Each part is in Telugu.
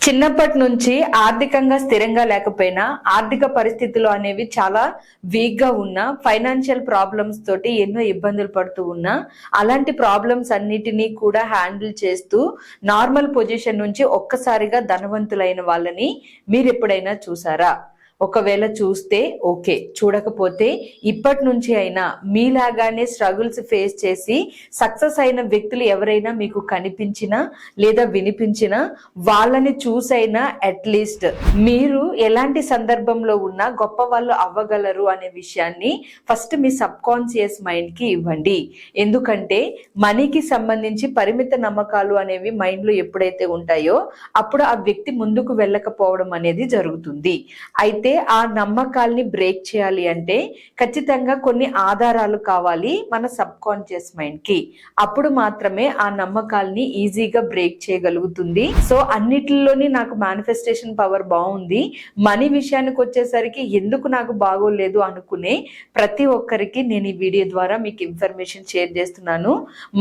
చిన్నప్పటి నుంచి ఆర్థికంగా స్థిరంగా లేకపోయినా ఆర్థిక పరిస్థితులు అనేవి చాలా వీక్ గా ఉన్నా ఫైనాన్షియల్ ప్రాబ్లమ్స్ తోటి ఎన్నో ఇబ్బందులు పడుతూ ఉన్నా అలాంటి ప్రాబ్లమ్స్ అన్నిటినీ కూడా హ్యాండిల్ చేస్తూ నార్మల్ పొజిషన్ నుంచి ఒక్కసారిగా ధనవంతులైన వాళ్ళని మీరు ఎప్పుడైనా చూసారా? ఒకవేళ చూస్తే ఓకే, చూడకపోతే ఇప్పటి నుంచి అయినా మీలాగానే స్ట్రగుల్స్ ఫేస్ చేసి సక్సెస్ అయిన వ్యక్తులు ఎవరైనా మీకు కనిపించినా లేదా వినిపించినా వాళ్ళని చూసైనా అట్లీస్ట్ మీరు ఎలాంటి సందర్భంలో ఉన్నా గొప్ప వాళ్ళు అవ్వగలరు అనే విషయాన్ని ఫస్ట్ మీ సబ్ కాన్షియస్ మైండ్ కి ఇవ్వండి. ఎందుకంటే మనీకి సంబంధించి పరిమిత నమ్మకాలు అనేవి మైండ్ లో ఎప్పుడైతే ఉంటాయో అప్పుడు ఆ వ్యక్తి ముందుకు వెళ్ళకపోవడం అనేది జరుగుతుంది. అయితే ఆ నమ్మకాల్ని బ్రేక్ చేయాలి అంటే ఖచ్చితంగా కొన్ని ఆధారాలు కావాలి మన సబ్ కాన్షియస్ మైండ్ కి. అప్పుడు మాత్రమే ఆ నమ్మకాల్ని ఈజీగా బ్రేక్ చేయగలుగుతుంది. సో అన్నిటిలోని నాకు మేనిఫెస్టేషన్ పవర్ బాగుంది, మనీ విషయానికి వచ్చేసరికి ఎందుకు నాకు బాగోలేదు అనుకునే ప్రతి ఒక్కరికి నేను ఈ వీడియో ద్వారా మీకు ఇన్ఫర్మేషన్ షేర్ చేస్తున్నాను.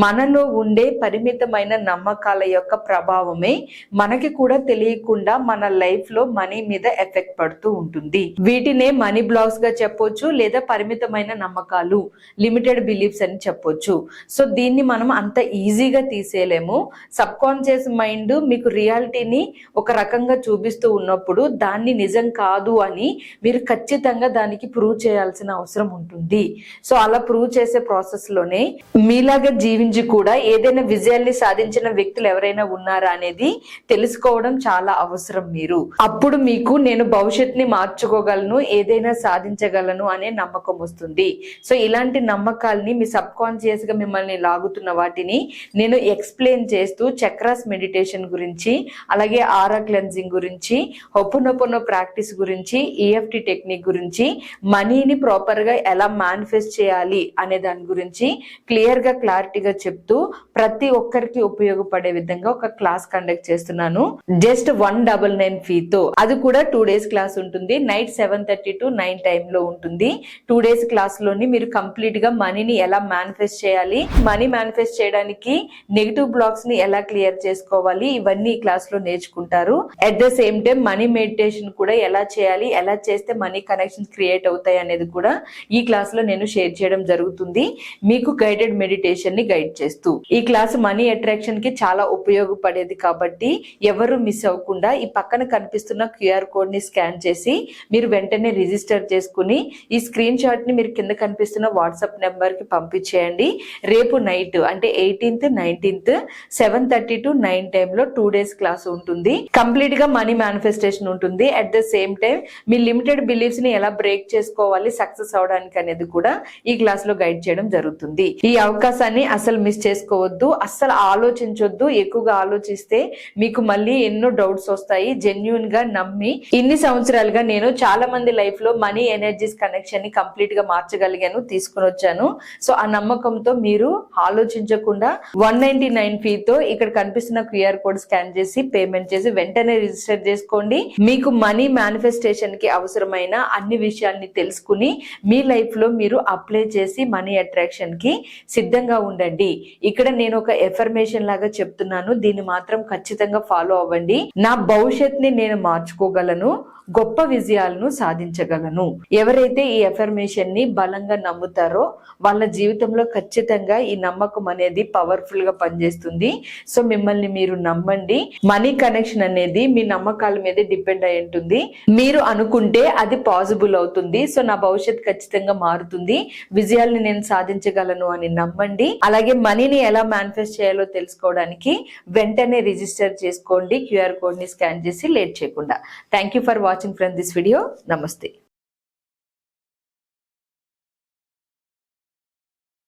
మనలో ఉండే పరిమితమైన నమ్మకాల యొక్క ప్రభావమే మనకి కూడా తెలియకుండా మన లైఫ్ లో మనీ మీద ఎఫెక్ట్ పడుతూ ఉంటుంది. వీటినే మనీ బ్లాక్స్ గా చెప్పొచ్చు, లేదా పరిమితమైన నమ్మకాలు, లిమిటెడ్ బిలీఫ్స్ అని చెప్పొచ్చు. సో దీన్ని మనం అంత ఈజీగా తీసేయలేము. సబ్ కాన్షియస్ మైండ్ మీకు రియాలిటీని ఒక రకంగా చూపిస్తూ ఉన్నప్పుడు దాన్ని నిజం కాదు అని మీరు ఖచ్చితంగా దానికి ప్రూవ్ చేయాల్సిన అవసరం ఉంటుంది. సో అలా ప్రూవ్ చేసే ప్రాసెస్ లోనే మీలాగా జీవించి కూడా ఏదైనా విజయాన్ని సాధించిన వ్యక్తులు ఎవరైనా ఉన్నారా అనేది తెలుసుకోవడం చాలా అవసరం. మీరు అప్పుడు మీకు నేను భవిష్యత్తుని మార్చుకోగలను, ఏదైనా సాధించగలను అనే నమ్మకం వస్తుంది. సో ఇలాంటి నమ్మకాల్ని మీ సబ్ కాన్షియస్ గా మిమ్మల్ని లాగుతున్న వాటిని నేను ఎక్స్ప్లెయిన్ చేస్తూ చక్రాస్ మెడిటేషన్ గురించి, అలాగే ఆరా క్లెన్జింగ్ గురించి, హొపోనొపోనో ప్రాక్టీస్ గురించి, ఈఎఫ్టి టెక్నిక్ గురించి, మనీని ప్రాపర్ గా ఎలా మేనిఫెస్ట్ చేయాలి అనే దాని గురించి క్లియర్ గా క్లారిటీగా చెప్తూ ప్రతి ఒక్కరికి ఉపయోగపడే విధంగా ఒక క్లాస్ కండక్ట్ చేస్తున్నాను. జస్ట్ 199 ఫీతో. అది కూడా 2 days క్లాస్ ఉంటుంది. నైట్ 7:30 to 9 టైమ్ లో ఉంటుంది. 2 days క్లాస్ లోని మీరు కంప్లీట్ గా మనీని ఎలా మేనిఫెస్ట్ చేయాలి, మనీ మేనిఫెస్ట్ చేయడానికి నెగిటివ్ బ్లాక్స్ ని ఎలా క్లియర్ చేసుకోవాలి, ఇవన్నీ ఈ క్లాస్ లో నేర్చుకుంటారు. At the same time money meditation కూడా ఎలా చేయాలి, ఎలా చేస్తే మనీ కనెక్షన్స్ క్రియేట్ అవుతాయి అనేది కూడా ఈ క్లాస్ లో నేను షేర్ చేయడం జరుగుతుంది, మీకు గైడెడ్ మెడిటేషన్ ని గైడ్ చేస్తూ. ఈ క్లాస్ మనీ అట్రాక్షన్ కి చాలా ఉపయోగపడేది కాబట్టి ఎవరు మిస్ అవ్వకుండా ఈ పక్కన కనిపిస్తున్న క్యూఆర్ కోడ్ ని స్కాన్ చేసి మీరు వెంటనే రిజిస్టర్ చేసుకుని ఈ స్క్రీన్ షాట్ ని మీరు కింద కనిపిస్తున్న వాట్సాప్ నెంబర్ కి పంపించేయండి. రేపు నైట్ అంటే 18th 19th 7:30 to 9 టైమ్ లో 2 days క్లాస్ ఉంటుంది. కంప్లీట్ గా మనీ మేనిఫెస్టేషన్ ఉంటుంది. At the same time me limited beliefs ని ఎలా బ్రేక్ చేసుకోవాలి సక్సెస్ అవడానికి అనేది కూడా ఈ క్లాస్ లో గైడ్ చేయడం జరుగుతుంది. ఈ అవకాశాన్ని అసలు మిస్ చేసుకోవద్దు, అస్సలు ఆలోచించొద్దు. ఎక్కువగా ఆలోచిస్తే మీకు మళ్ళీ ఎన్నో డౌట్స్ వస్తాయి. జెన్యూన్ గా నమ్మి ఇన్ని సంవత్సరాలుగా నేను చాలా మంది లైఫ్ లో మనీ ఎనర్జీస్ కనెక్షన్ ని కంప్లీట్ గా మార్చగలిగాను, తీసుకుని వచ్చాను. సో ఆ నమ్మకంతో మీరు ఆలోచించకుండా 199 ఫీతో ఇక్కడ కనిపిస్తున్న క్యూఆర్ కోడ్ స్కాన్ చేసి పేమెంట్ చేసి వెంటనే రిజిస్టర్ చేసుకోండి. మీకు మనీ మేనిఫెస్టేషన్ కి అవసరమైన అన్ని విషయాల్ని తెలుసుకుని మీ లైఫ్ లో మీరు అప్లై చేసి మనీ అట్రాక్షన్ కి సిద్ధంగా ఉండండి. ఇక్కడ నేను ఒక ఎఫర్మేషన్ లాగా చెప్తున్నాను, దీన్ని మాత్రం ఖచ్చితంగా ఫాలో అవ్వండి. నా భవిష్యత్తుని నేను మార్చుకోగలను, గొప్ప విజయాలను సాధించగలను. ఎవరైతే ఈ ఎఫర్మేషన్ ని బలంగా నమ్ముతారో వాళ్ళ జీవితంలో ఖచ్చితంగా ఈ నమ్మకం అనేది పవర్ఫుల్ గా పనిచేస్తుంది. సో మిమ్మల్ని మీరు నమ్మండి. మనీ కనెక్షన్ అనేది మీ నమ్మకాల మీద డిపెండ్ అయి ఉంటుంది. మీరు అనుకుంటే అది పాసిబుల్ అవుతుంది. సో నా భవిష్యత్ ఖచ్చితంగా మారుతుంది, విజయాల్ని నేను సాధించగలను అని నమ్మండి. అలాగే మనీని ఎలా మేనిఫెస్ట్ చేయాలో తెలుసుకోవడానికి వెంటనే రిజిస్టర్ చేసుకోండి, క్యూఆర్ కోడ్ ని స్కాన్ చేసి లేట్ చేయకుండా. Thank you for watching from this video. Namaste.